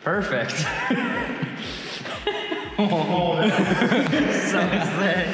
Perfect. Oh, so sick.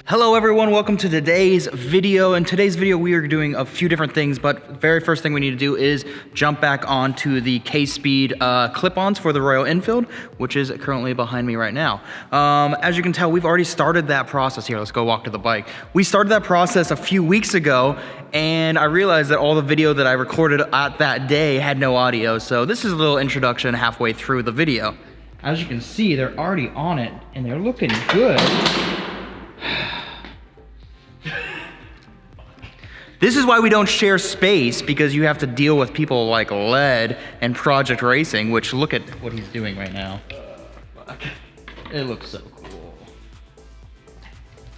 Hello everyone, welcome to today's video. In today's video, we are doing a few different things, but very first thing we need to do is jump back onto the K-Speed clip-ons for the Royal Enfield, which is currently behind me right now. As you can tell, we've already started that process. Here, let's go walk to the bike. We started that process a few weeks ago, and I realized that all the video that I recorded at that day had no audio, so this is a little introduction halfway through the video. As you can see, they're already on it, and they're looking good. This is why we don't share space, because you have to deal with people like Led and Project Racing, which look at what he's doing right now. It looks so cool.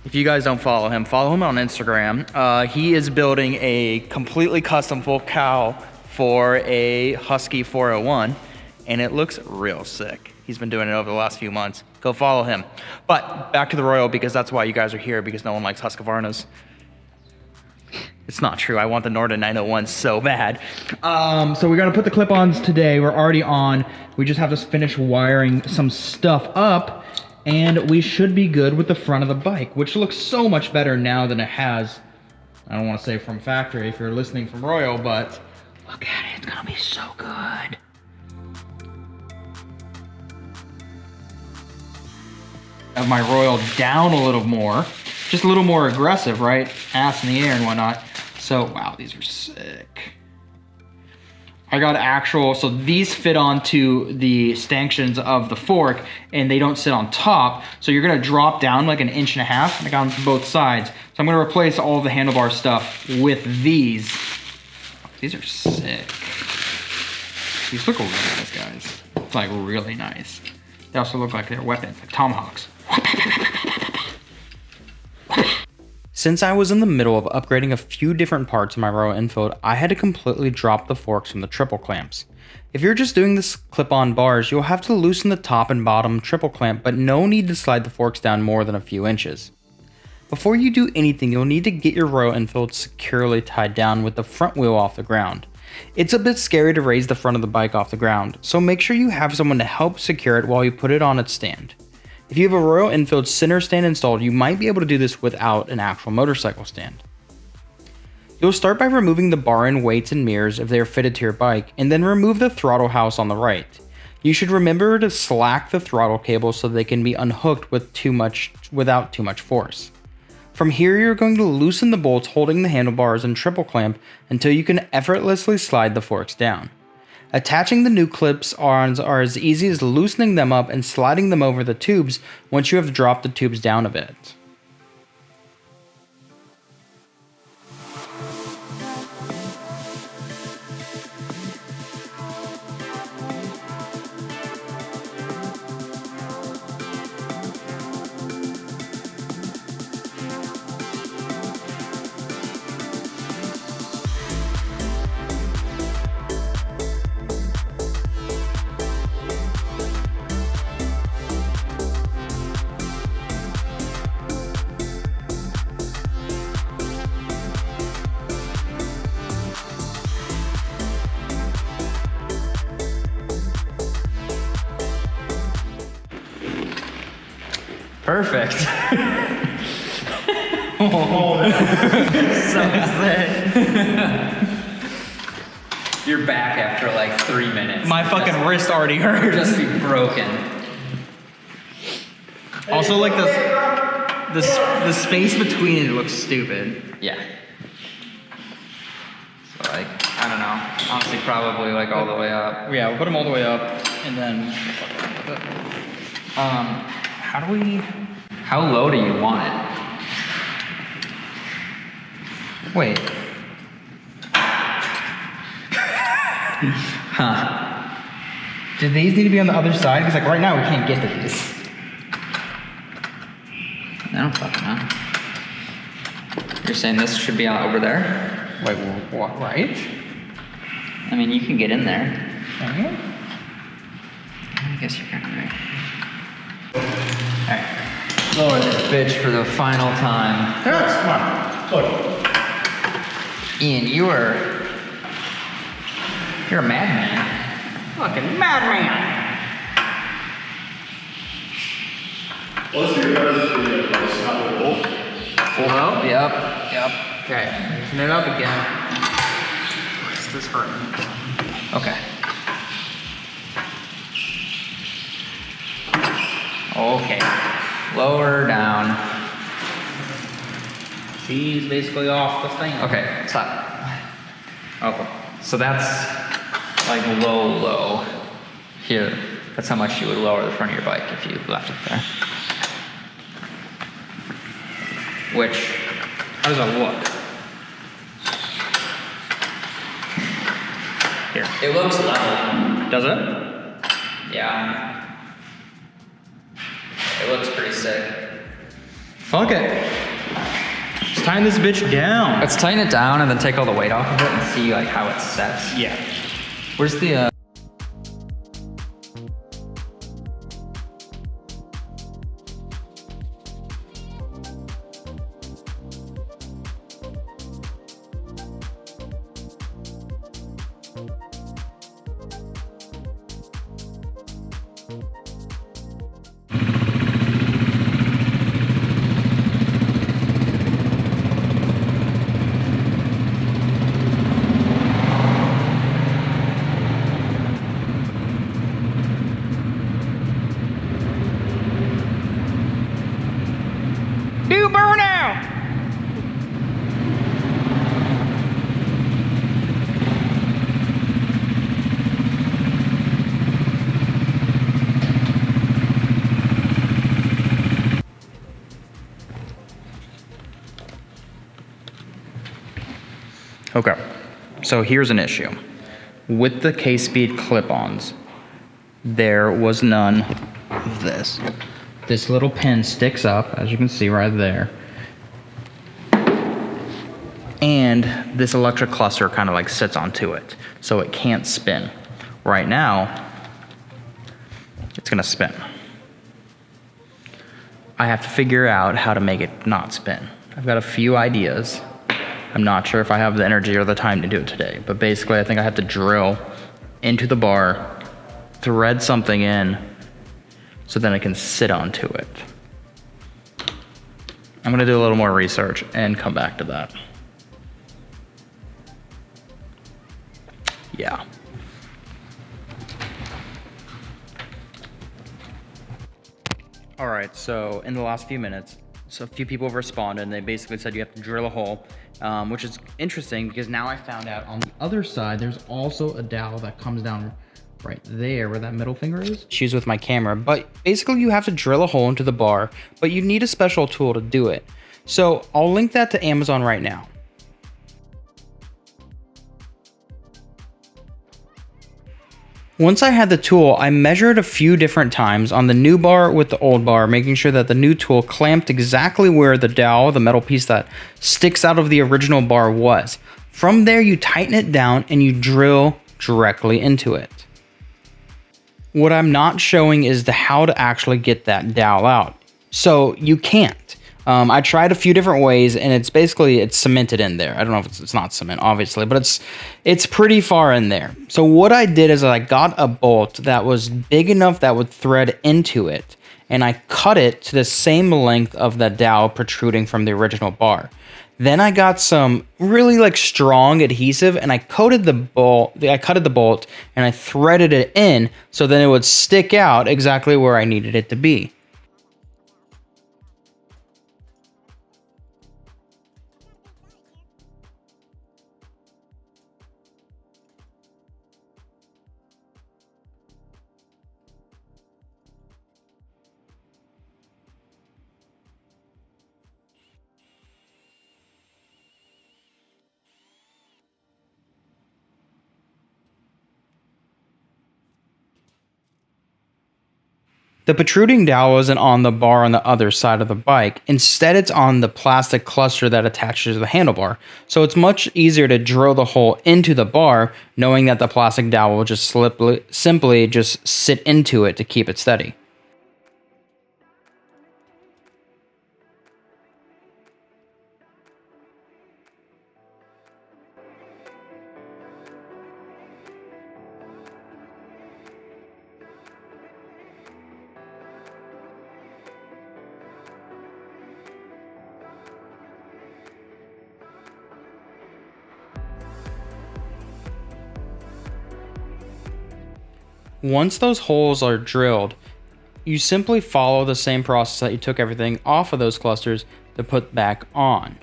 If you guys don't follow him on Instagram. He is building a completely custom full cowl for a Husky 401, and it looks real sick. He's been doing it over the last few months. Go follow him. But back to the Royal, because that's why you guys are here, because no one likes Husqvarnas. It's not true. I want the Norden 901 so bad. So we're gonna put the clip-ons today. We're already on. We just have to finish wiring some stuff up, and we should be good with the front of the bike, which looks so much better now than it has. I don't want to say from factory if you're listening from Royal, but look at it. It's gonna be so good. Have my Royal down a little more. Just a little more aggressive, right? Ass in the air and whatnot. So, wow, these are sick. I got actual, so these fit onto the stanchions of the fork and they don't sit on top. So you're gonna drop down like 1.5 inches. I got them from both sides. So I'm gonna replace all the handlebar stuff with these. These are sick. These look really nice, guys. It's like really nice. They also look like they're weapons, like tomahawks. Since I was in the middle of upgrading a few different parts of my Royal Enfield, I had to completely drop the forks from the triple clamps. If you're just doing this clip-on bars, you'll have to loosen the top and bottom triple clamp, but no need to slide the forks down more than a few inches. Before you do anything, you'll need to get your Royal Enfield securely tied down with the front wheel off the ground. It's a bit scary to raise the front of the bike off the ground, so make sure you have someone to help secure it while you put it on its stand. If you have a Royal Enfield center stand installed, you might be able to do this without an actual motorcycle stand. You'll start by removing the bar end weights and mirrors if they are fitted to your bike, and then remove the throttle house on the right. You should remember to slack the throttle cable so they can be unhooked without too much force. From here, you're going to loosen the bolts holding the handlebars and triple clamp until you can effortlessly slide the forks down. Attaching the new clips-ons are as easy as loosening them up and sliding them over the tubes once you have dropped the tubes down a bit. Perfect. Oh, so sick. You're back after like 3 minutes. My fucking wrist already hurt. Just be broken. Also, like the space between it looks stupid. Yeah. So like, I don't know. Honestly, probably like all the way up. Yeah, we'll put them all the way up, and then How low do you want it? wait. Huh. Do these need to be on the other side? Because like right now we can't get to these. I don't fucking know. You're saying this should be out over there? Wait, what, right? I mean, you can get in there. Okay. I guess you're kind of right. Alright. Lower this bitch for the final time. Terrence, come on. Look. Ian, you're a madman. Fucking madman. Well, this is better than the snap of bolt. Hello? Yep. Okay, loosen it up again. Where's this hurting? Okay. Okay. Lower down. She's basically off the thing. Okay, stop. Okay. So that's like low. Here, that's how much you would lower the front of your bike if you left it there. Which, How does that look? Here. it looks level. Does it? Yeah. It looks pretty sick. Fuck it. Let's tighten this bitch down. Let's tighten it down and then take all the weight off of it and see like how it sets. Yeah. Where's the Do burnout! Okay, so here's an issue. With the K-Speed clip-ons, there was none of this. This little pin sticks up, as you can see right there. And this electric cluster kind of like sits onto it, so it can't spin. Right now, it's gonna spin. I have to figure out how to make it not spin. I've got a few ideas. I'm not sure if I have the energy or the time to do it today, but basically I think I have to drill into the bar, thread something in, so then I can sit onto it. I'm gonna do a little more research and come back to that. Yeah. All right, so in the last few minutes, so a few people have responded and they basically said you have to drill a hole, which is interesting because now I found out on the other side, there's also a dowel that comes down right there where that middle finger is. Issues with my camera, but basically you have to drill a hole into the bar, but you need a special tool to do it. So I'll link that to Amazon right now. Once I had the tool, I measured a few different times on the new bar with the old bar, making sure that the new tool clamped exactly where the dowel, the metal piece that sticks out of the original bar, was. From there, you tighten it down and you drill directly into it. What I'm not showing is how to actually get that dowel out. So you can't. I tried a few different ways and it's cemented in there. I don't know if it's not cement, obviously, but it's pretty far in there. So what I did is I got a bolt that was big enough that would thread into it, and I cut it to the same length of the dowel protruding from the original bar. Then I got some really like strong adhesive and I coated the bolt, and I threaded it in so then it would stick out exactly where I needed it to be. The protruding dowel isn't on the bar on the other side of the bike. Instead, it's on the plastic cluster that attaches to the handlebar. So it's much easier to drill the hole into the bar, knowing that the plastic dowel will just simply just sit into it to keep it steady. Once those holes are drilled, you simply follow the same process that you took everything off of those clusters to put back on.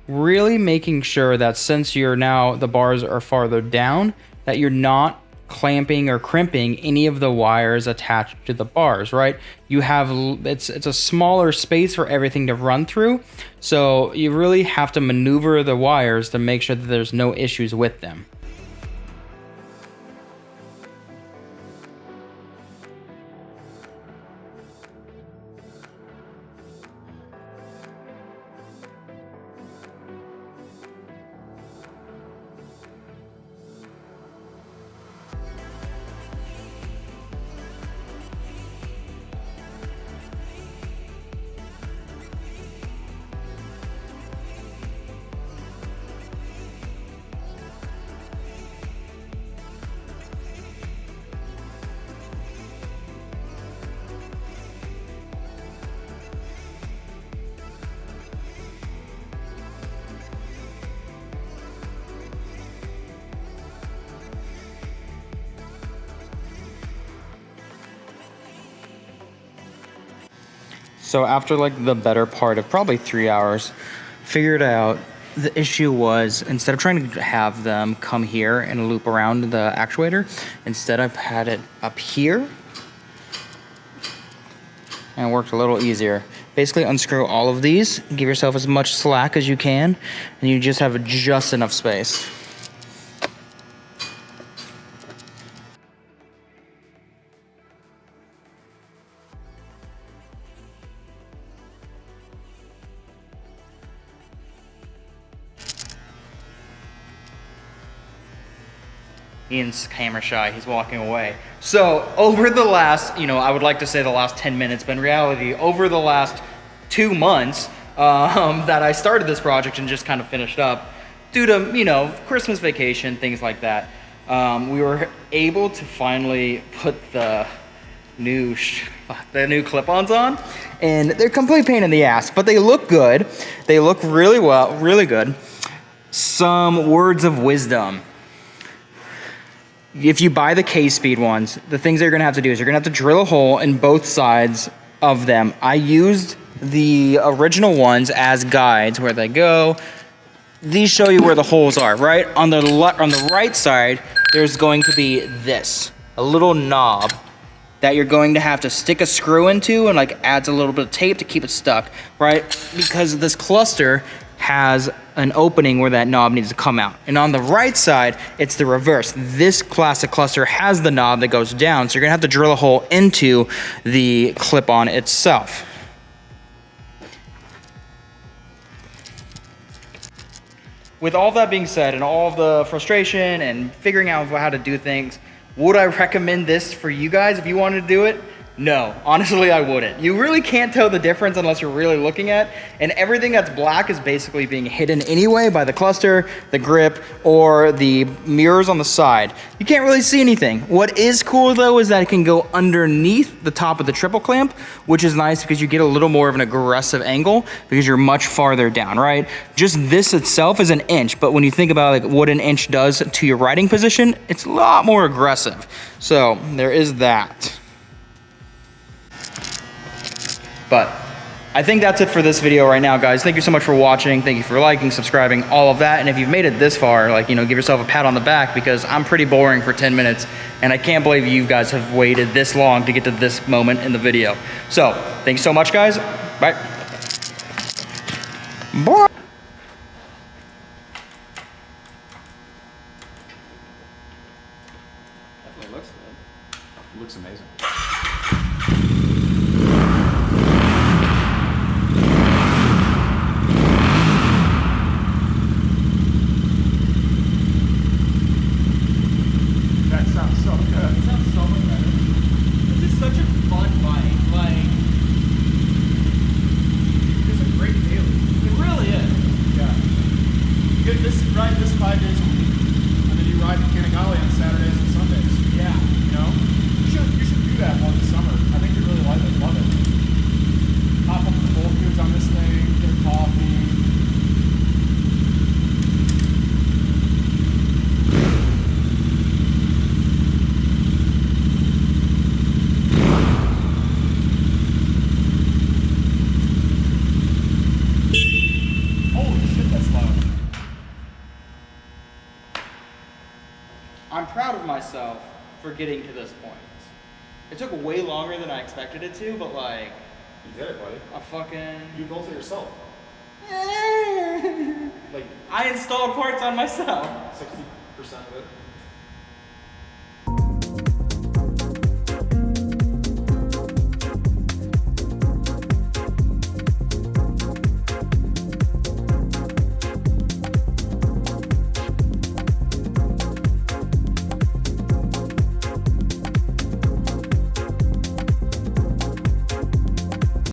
Really making sure that since the bars are farther down, that you're not clamping or crimping any of the wires attached to the bars, right? It's a smaller space for everything to run through, so you really have to maneuver the wires to make sure that there's no issues with them. So after like the better part of probably 3 hours, figured out the issue was, instead of trying to have them come here and loop around the actuator, instead I've had it up here, and it worked a little easier. Basically unscrew all of these, give yourself as much slack as you can, and you just have just enough space. Ian's camera shy, he's walking away. So over the last, I would like to say the last 10 minutes, but in reality, over the last 2 months that I started this project and just kind of finished up, due to, Christmas vacation, things like that, we were able to finally put the new clip-ons on, and they're a complete pain in the ass, but they look good. They look really good. Some words of wisdom. If you buy the K-Speed ones, the things that you're gonna have to do is you're gonna have to drill a hole in both sides of them. I used the original ones as guides where they go. These show you where the holes are, right? On the right side, there's going to be a little knob that you're going to have to stick a screw into, and like adds a little bit of tape to keep it stuck, right? Because this cluster has an opening where that knob needs to come out. And on the right side, it's the reverse. This classic cluster has the knob that goes down, so you're gonna have to drill a hole into the clip-on itself. With all that being said, and all of the frustration and figuring out how to do things, would I recommend this for you guys if you wanted to do it? No, honestly, I wouldn't. You really can't tell the difference unless you're really looking at, and everything that's black is basically being hidden anyway by the cluster, the grip, or the mirrors on the side. You can't really see anything. What is cool though is that it can go underneath the top of the triple clamp, which is nice because you get a little more of an aggressive angle because you're much farther down, right? Just this itself is 1 inch, but when you think about like what 1 inch does to your riding position, it's a lot more aggressive. So there is that. But I think that's it for this video right now, guys. Thank you so much for watching. Thank you for liking, subscribing, all of that. And if you've made it this far, give yourself a pat on the back, because I'm pretty boring for 10 minutes. And I can't believe you guys have waited this long to get to this moment in the video. So thanks so much, guys. Bye. Bye. Definitely looks good. It looks amazing. Ride this 5 days a week, and then you ride Mechanic Alley on Saturdays and Sundays. Yeah. You should do that one this summer. I think you really love it. Pop up the Whole Foods on this thing, get coffee. I'm proud of myself for getting to this point. It took way longer than I expected it to, but like... You did it, buddy. I fucking... You built it yourself. Like... I installed parts on myself. 60% of it.